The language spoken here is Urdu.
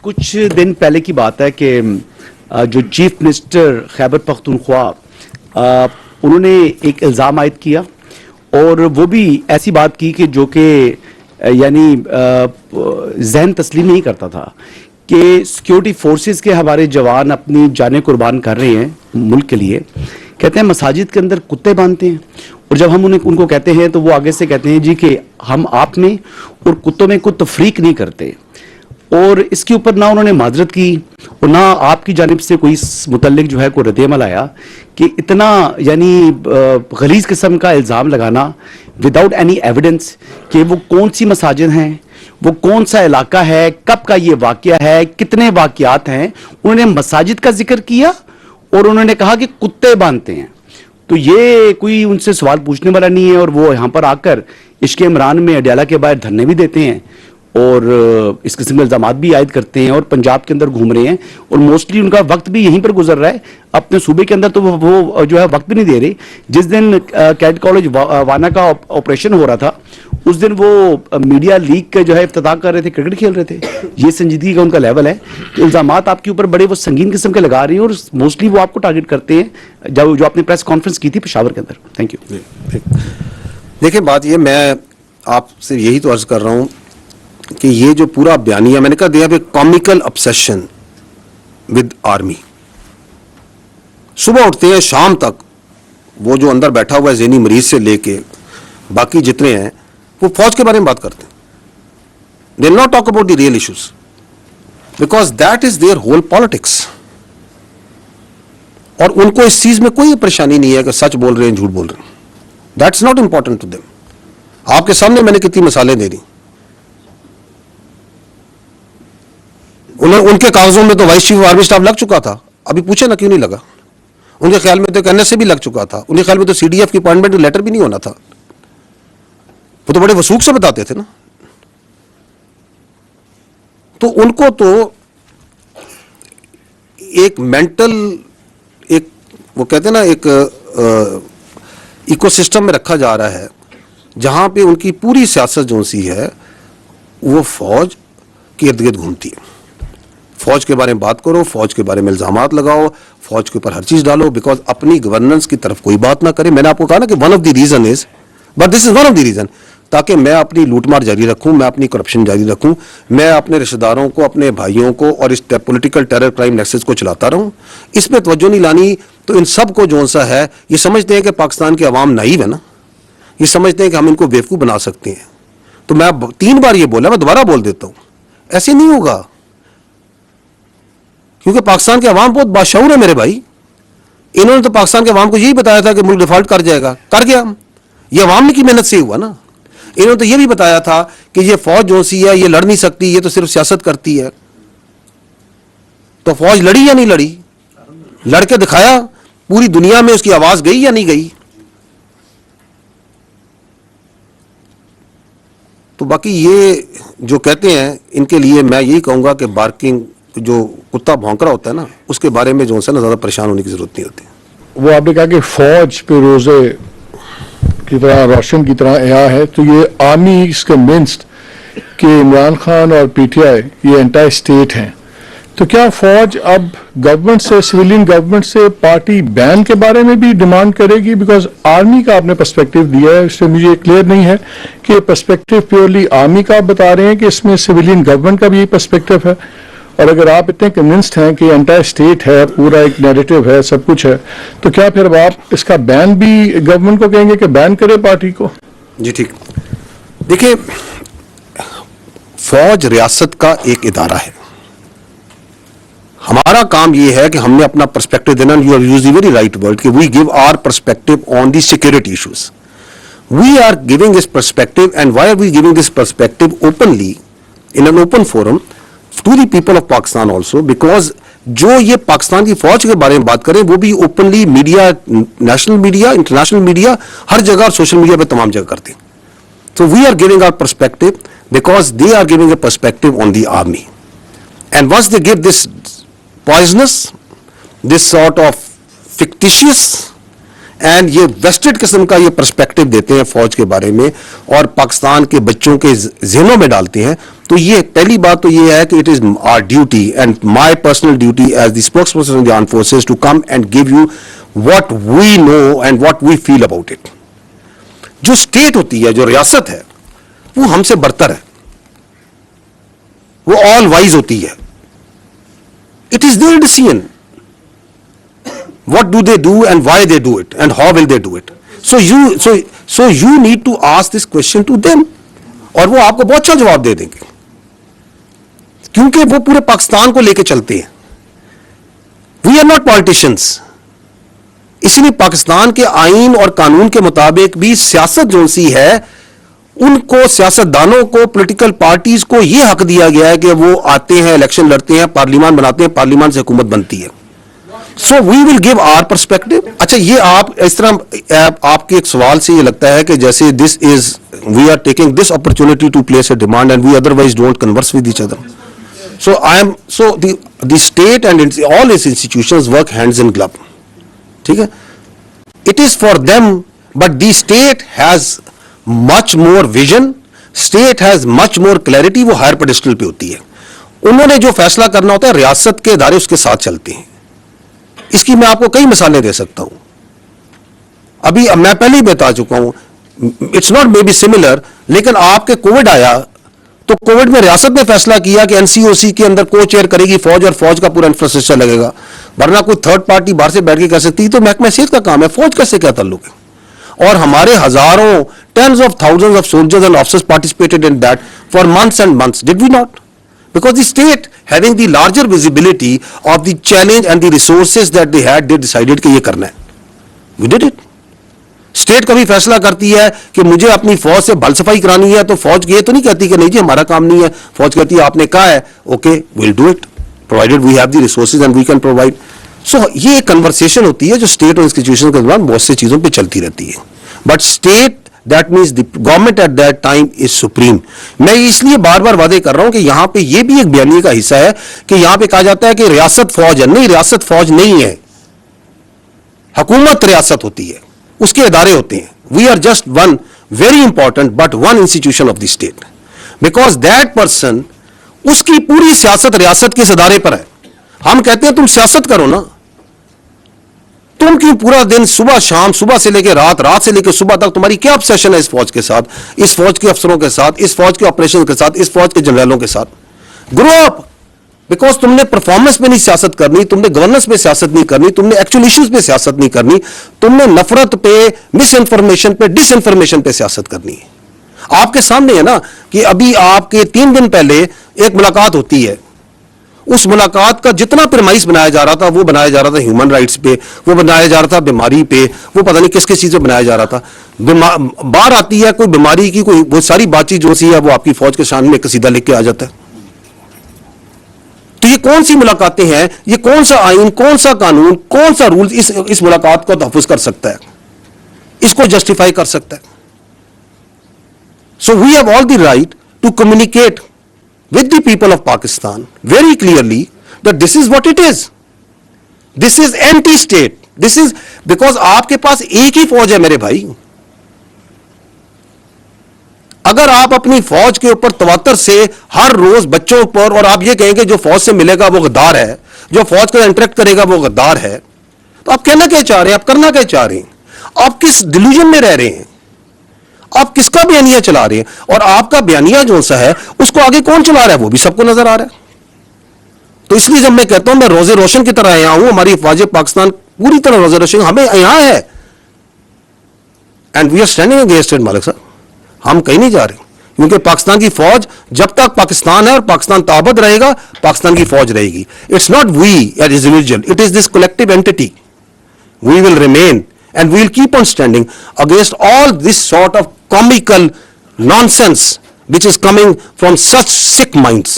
کچھ دن پہلے کی بات ہے کہ جو چیف منسٹر خیبر پختونخوا انہوں نے ایک الزام عائد کیا اور وہ بھی ایسی بات کی کہ جو کہ یعنی ذہن تسلیم نہیں کرتا تھا کہ سیکیورٹی فورسز کے ہمارے جوان اپنی جانیں قربان کر رہے ہیں ملک کے لیے. کہتے ہیں مساجد کے اندر کتے باندھتے ہیں اور جب ہم ان کو کہتے ہیں تو وہ آگے سے کہتے ہیں جی کہ ہم آپ میں اور کتوں میں کوئی تفریق نہیں کرتے. اور اس کے اوپر نہ انہوں نے معذرت کی اور نہ آپ کی جانب سے کوئی اس متعلق جو ہے کوئی رد عمل آیا کہ اتنا یعنی غلیظ قسم کا الزام لگانا وداؤٹ اینی ایویڈنس کہ وہ کون سی مساجد ہیں, وہ کون سا علاقہ ہے, کب کا یہ واقعہ ہے, کتنے واقعات ہیں. انہوں نے مساجد کا ذکر کیا اور انہوں نے کہا کہ کتے باندھتے ہیں. تو یہ کوئی ان سے سوال پوچھنے والا نہیں ہے اور وہ یہاں پر آ کر عشق عمران میں اڈیالہ کے باہر دھرنے بھی دیتے ہیں اور اس قسم کے الزامات بھی عائد کرتے ہیں اور پنجاب کے اندر گھوم رہے ہیں اور موسٹلی ان کا وقت بھی یہیں پر گزر رہا ہے. اپنے صوبے کے اندر تو وہ جو ہے وقت بھی نہیں دے رہے. جس دن کیڈ کالج وانا کا آپریشن ہو رہا تھا اس دن وہ میڈیا لیگ کا جو ہے افتتاح کر رہے تھے, کرکٹ کھیل رہے تھے. یہ سنجیدگی کا ان کا لیول ہے کہ الزامات آپ کے اوپر بڑے وہ سنگین قسم کے لگا رہے ہیں اور موسٹلی وہ آپ کو ٹارگٹ کرتے ہیں جو آپ نے پریس کانفرنس کی تھی پشاور کے اندر. Thank you. دیکھیں بات یہ, میں آپ سے یہی تو عرض کر رہا ہوں کہ یہ جو پورا بیانیہ میں نے کہا they have a comical obsession with army. صبح اٹھتے ہیں شام تک وہ جو اندر بیٹھا ہوا ہے ذہنی مریض سے لے کے باقی جتنے ہیں وہ فوج کے بارے میں بات کرتے ہیں. They not talk about the real issues because that is there whole politics. اور ان کو اس چیز میں کوئی پریشانی نہیں ہے کہ سچ بول رہے ہیں جھوٹ بول رہے ہیں. That's not important to them. آپ کے سامنے میں نے کتنی مثالیں دے دی. ان کے کاغذوں میں تو وائس چیف آرمی اسٹاف لگ چکا تھا, ابھی پوچھے نا کیوں نہیں لگا. ان کے خیال میں تو این ایس سے بھی لگ چکا تھا, ان کے خیال میں تو سی ڈی ایف کی اپوائنٹمنٹ لیٹر بھی نہیں ہونا تھا. وہ تو بڑے وثوق سے بتاتے تھے نا. تو ان کو تو ایک مینٹل ایک وہ کہتے ہیں نا ایک ایکو سسٹم میں رکھا جا رہا ہے جہاں پہ ان کی پوری سیاست جو سی ہے وہ فوج کے ارد گرد گھومتی ہے. فوج کے بارے میں بات کرو, فوج کے بارے میں الزامات لگاؤ, فوج کے اوپر ہر چیز ڈالو بیکاز اپنی گورننس کی طرف کوئی بات نہ کرے. میں نے آپ کو کہا نا کہ one of the reason is, but this is one of the reason, تاکہ میں اپنی لوٹ مار جاری رکھوں, میں اپنی کرپشن جاری رکھوں, میں اپنے رشتہ داروں کو, اپنے بھائیوں کو اور اس پولیٹیکل ٹیرر کرائم نیکسس کو چلاتا رہوں. اس میں توجہ نہیں لانی. تو ان سب کو جو سا ہے یہ سمجھتے ہیں کہ پاکستان کے عوام نائیو ہے نا, یہ سمجھتے ہیں کہ ہم ان کو بیوقوف بنا سکتے ہیں. تو میں 3 بار یہ بولا, میں دوبارہ بول دیتا ہوں, ایسے نہیں ہوگا کیونکہ پاکستان کے عوام بہت باشعور ہے میرے بھائی. انہوں نے تو پاکستان کے عوام کو یہی بتایا تھا کہ ملک ڈیفالٹ کر جائے گا, کر گیا. یہ عوام کی محنت سے ہوا نا. انہوں نے تو یہ بھی بتایا تھا کہ یہ فوج جو سی ہے یہ لڑ نہیں سکتی, یہ تو صرف سیاست کرتی ہے. تو فوج لڑی یا نہیں لڑی؟ لڑ کے دکھایا. پوری دنیا میں اس کی آواز گئی یا نہیں گئی؟ تو باقی یہ جو کہتے ہیں ان کے لیے میں یہی کہوں گا کہ بارکنگ جو کتا بھونک رہا ہوتا ہے نا اس کے بارے میں جو ہے نا زیادہ پریشان ہونے کی ضرورت نہیں ہوتی. وہ آپ نے کہا کہ فوج پہ روزے کی طرح روشن کی طرح عیا ہے, تو یہ آرمی اس کنونسڈ کہ عمران خان اور پی ٹی آئی یہ اینٹی اسٹیٹ ہیں, تو کیا فوج اب گورنمنٹ سے, سویلین گورنمنٹ سے پارٹی بین کے بارے میں بھی ڈیمانڈ کرے گی؟ بیکاز آرمی کا آپ نے پرسپیکٹو دیا ہے, اس سے مجھے کلیئر نہیں ہے کہ پرسپیکٹو پیورلی آرمی کا آپ بتا رہے ہیں کہ اس میں سویلین گورنمنٹ کا بھی پرسپیکٹو ہے. اور اگر آپ اتنے کنونسڈ ہیں کہ اینٹی اسٹیٹ ہے, پورا ایک نیریٹو ہے, سب کچھ ہے, تو کیا پھر اب آپ اس کا بین بھی گورنمنٹ کو کہیں گے کہ بین کرے پارٹی کو؟ جی ٹھیک. دیکھیں فوج ریاست کا ایک ادارہ ہے. ہمارا کام یہ ہے کہ ہم نے اپنا پرسپیکٹو دینا. You have used the very right word کہ we give our perspective on the security issues. We are giving this perspective and why are we giving this perspective openly in an open forum to the people of Pakistan also, because جو یہ پاکستان کی فوج کے بارے میں بات کریں وہ بھی openly media, national media, international media, ہر جگہ اور سوشل میڈیا پہ تمام جگہ کرتے ہیں. So we are giving our perspective because they are giving a perspective on the army. And once they give this poisonous, this sort of fictitious and یہ ویسٹڈ قسم کا یہ پرسپیکٹو دیتے ہیں فوج کے بارے میں اور پاکستان کے بچوں کے ذہنوں میں ڈالتے ہیں. تو یہ پہلی بات تو یہ ہے کہ it is our duty and my personal duty as the spokesperson of the armed forces to come and give you what we know and what we feel about it. جو اسٹیٹ ہوتی ہے, جو ریاست ہے, وہ ہم سے برتر ہے, وہ آل وائز ہوتی ہے. It is there decision what do they do and why they do it and how will they do it. So you need to ask this question to them اور وہ آپ کو بہت اچھا جواب دے دیں گے کیونکہ وہ پورے پاکستان کو لے کے چلتے ہیں. We are not politicians. اسی لیے پاکستان کے آئین اور قانون کے مطابق بھی سیاست جو سی ہے ان کو, سیاستدانوں کو, پولیٹیکل پارٹیز کو یہ حق دیا گیا ہے کہ وہ آتے ہیں, الیکشن لڑتے ہیں, پارلیمان بناتے ہیں, پارلیمان سے حکومت بنتی ہے. So we will give our perspective. اچھا یہ آپ اس طرح آپ کے ایک سوال سے یہ لگتا ہے کہ جیسے this is we are taking this opportunity to place a demand and we otherwise don't converse with each other. So the state and all its institutions work hands in glove. ٹھیک ہے, it is for them but the state has much more vision, state has much more clarity. وہ higher pedestal پہ ہوتی ہے. انہوں نے جو فیصلہ کرنا ہوتا ہے ریاست کے ادارے اس کے ساتھ چلتے ہیں. اس کی میں آپ کو کئی مثالیں دے سکتا ہوں. ابھی میں پہلے ہی بتا چکا ہوں, it's not maybe similar, لیکن آپ کے کووڈ آیا تو کووڈ میں ریاست نے فیصلہ کیا کہ NCOC کے اندر کو چیئر کرے گی فوج اور فوج کا پورا انفراسٹرکچر لگے گا, ورنہ کوئی تھرڈ پارٹی باہر سے بیٹھ کے کر سکتی. تو محکمہ صحت کا کام ہے, فوج کا سے کیا تعلق ہے. اور ہمارے ہزاروں, tens of thousands of soldiers and officers participated in that for months and months. Did we not? Because the state having the larger visibility of the challenge and the resources that they had, they decided کہ یہ کرنا ہے. We did it. State کبھی فیصلہ کرتی ہے کہ مجھے اپنی فوج سے بھل صفائی کرانی ہے تو فوج یہ تو نہیں کہتی کہ نہیں جی ہمارا کام نہیں ہے. فوج کہتی ہے آپ نے کہا ہے okay we'll do it provided we have the resources and we can provide. So یہ ایک کنورسیشن ہوتی ہے جو اسٹیٹ اور انسٹیٹیوشن کے دوران بہت سی چیزوں پہ چلتی رہتی ہے. But state that means the government at that time is supreme. میں اس لیے بار بار وعدے کر رہا ہوں کہ یہاں پہ یہ بھی ایک بیانیے کا حصہ ہے کہ یہاں پہ کہا جاتا ہے کہ ریاست فوج ہے. نہیں, ریاست فوج نہیں ہے, حکومت ریاست ہوتی ہے, اس کے ادارے ہوتے ہیں. We are just one very important but one institution of the state because that person اس کی پوری سیاست ریاست کے اس ادارے پر ہے. ہم کہتے ہیں تم سیاست کرو نا, تم کیوں پورا دن صبح شام, صبح سے لے کے رات, رات سے لے کے صبح تک تمہاری کیا obsession ہے اس فوج کے ساتھ, اس فوج کے افسروں کے ساتھ, اس فوج کے آپریشن کے ساتھ, اس فوج کے جنرلوں کے ساتھ. گرو اپ, بیکاز تم نے پرفارمنس میں نہیں سیاست کرنی, تم نے گورننس میں سیاست نہیں کرنی, تم نے ایکچوئل ایشوز پہ سیاست نہیں کرنی, تم نے نفرت پہ, مس انفارمیشن پہ, ڈس انفارمیشن پہ سیاست کرنی ہے. آپ کے سامنے ہے نا کہ ابھی آپ کے 3 دن پہلے ایک ملاقات ہوتی ہے. اس ملاقات کا جتنا پرمائز بنایا جا رہا تھا وہ بنایا جا رہا تھا ہیومن رائٹس پہ, وہ بنایا جا رہا تھا بیماری پہ, وہ پتہ نہیں کس کس چیز پہ بنایا جا رہا تھا. باہر آتی ہے کوئی بیماری کی کوئی وہ ساری بات چیت جو سی ہے وہ آپ کی فوج کے شان میں قصیدہ لکھ کے آ جاتا ہے. تو یہ کون سی ملاقاتیں ہیں, یہ کون سا آئین, کون سا قانون, کون سا رول اس ملاقات کو تحفظ کر سکتا ہے, اس کو جسٹیفائی کر سکتا ہے. So we have all the right to communicate with the people of Pakistan very clearly that this is what it is. This is anti-state. This is because آپ کے پاس ایک ہی فوج ہے میرے بھائی. اگر آپ اپنی فوج کے اوپر تواتر سے ہر روز بچوں پر اور آپ یہ کہیں گے جو فوج سے ملے گا وہ غدار ہے, جو فوج کا انٹریکٹ کرے گا وہ غدار ہے, تو آپ کہنا کیا چاہ رہے ہیں, آپ کرنا کیا چاہ رہے ہیں, آپ کس ڈیلیوژن میں رہ رہے ہیں, آپ کس کا بیانیہ چلا رہے ہیں, اور آپ کا بیانیہ جو سا ہے اس کو آگے کون چلا رہا ہے وہ بھی سب کو نظر آ رہا ہے. تو اس لیے جب میں کہتا ہوں میں روزے روشن کی طرح آیا ہوں, ہماری فوج پاکستان پوری طرح روزے روشن ہمیں یہاں ہے, and we are standing against it. Malik sahib ہم کہیں نہیں جا رہے, کیونکہ پاکستان کی فوج جب تک پاکستان ہے اور پاکستان تابد رہے گا پاکستان کی فوج رہے گی. It's not we as individual, it is this collective entity. We will remain and we will keep on standing against all this sort of comical nonsense which is coming from such sick minds.